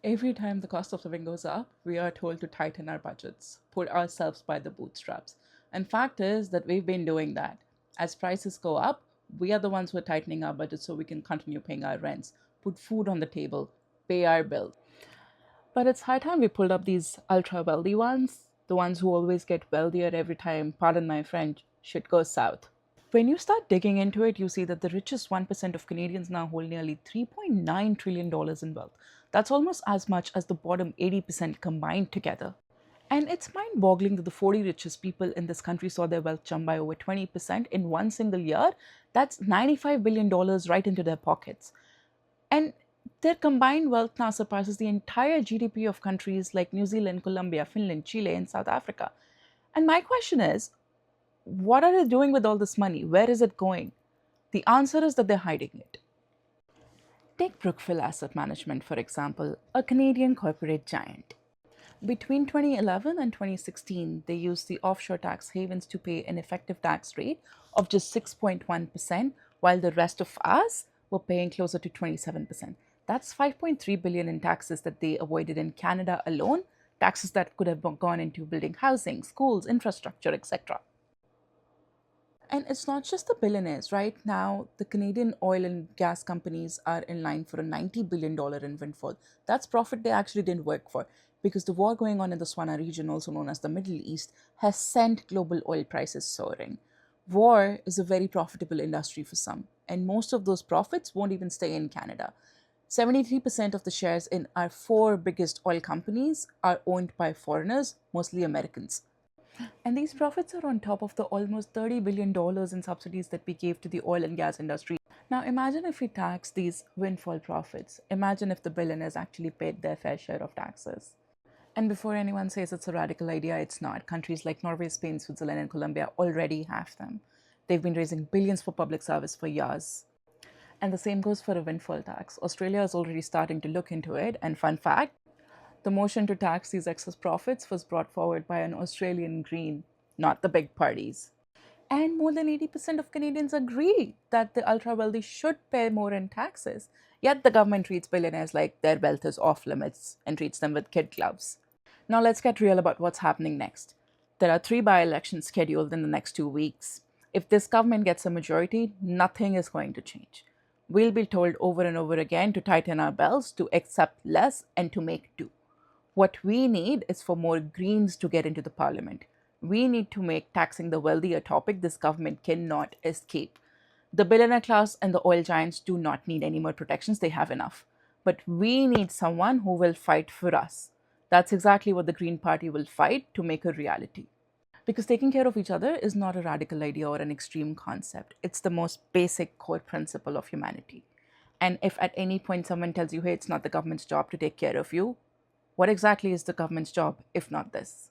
Every time the cost of living goes up, we are told to tighten our budgets, pull ourselves by the bootstraps. And fact is that we've been doing that. As prices go up, we are the ones who are tightening our budgets so we can continue paying our rents, put food on the table, pay our bills. But it's high time we pulled up these ultra wealthy ones, the ones who always get wealthier every time, pardon my French, shit goes south. When you start digging into it, you see that the richest 1% of Canadians now hold nearly $3.9 trillion dollars in wealth. That's almost as much as the bottom 80% combined together. And it's mind boggling that the 40 richest people in this country saw their wealth jump by over 20% in one single year. That's $95 billion dollars right into their pockets. And their combined wealth now surpasses the entire GDP of countries like New Zealand, Colombia, Finland, Chile, and South Africa. And my question is, what are they doing with all this money? Where is it going? The answer is that they're hiding it. Take Brookfield Asset Management, for example, a Canadian corporate giant. Between 2011 and 2016, they used the offshore tax havens to pay an effective tax rate of just 6.1%, while the rest of us were paying closer to 27%. That's 5.3 billion in taxes that they avoided in Canada alone, taxes that could have gone into building housing, schools, infrastructure, etc. And it's not just the billionaires. Right now, the Canadian oil and gas companies are in line for a $90 billion in windfall. That's profit they actually didn't work for because the war going on in the Swana region, also known as the Middle East, has sent global oil prices soaring. War is a very profitable industry for some, and most of those profits won't even stay in Canada. 73% of the shares in our four biggest oil companies are owned by foreigners, mostly Americans. And these profits are on top of the almost $30 billion in subsidies that we gave to the oil and gas industry. Now, imagine if we tax these windfall profits. Imagine if the billionaires actually paid their fair share of taxes. And before anyone says it's a radical idea, it's not. Countries like Norway, Spain, Switzerland, and Colombia already have them. They've been raising billions for public service for years. And the same goes for a windfall tax. Australia is already starting to look into it. And fun fact, the motion to tax these excess profits was brought forward by an Australian Green, not the big parties. And more than 80% of Canadians agree that the ultra wealthy should pay more in taxes. Yet the government treats billionaires like their wealth is off limits and treats them with kid gloves. Now let's get real about what's happening next. There are three by elections scheduled in the next 2 weeks. If this government gets a majority, nothing is going to change. We'll be told over and over again to tighten our belts, to accept less, and to make do. What we need is for more Greens to get into the parliament. We need to make taxing the wealthy a topic this government cannot escape. The billionaire class and the oil giants do not need any more protections, they have enough. But we need someone who will fight for us. That's exactly what the Green Party will fight to make a reality. Because taking care of each other is not a radical idea or an extreme concept, it's the most basic core principle of humanity. And if at any point someone tells you, hey, it's not the government's job to take care of you, what exactly is the government's job if not this?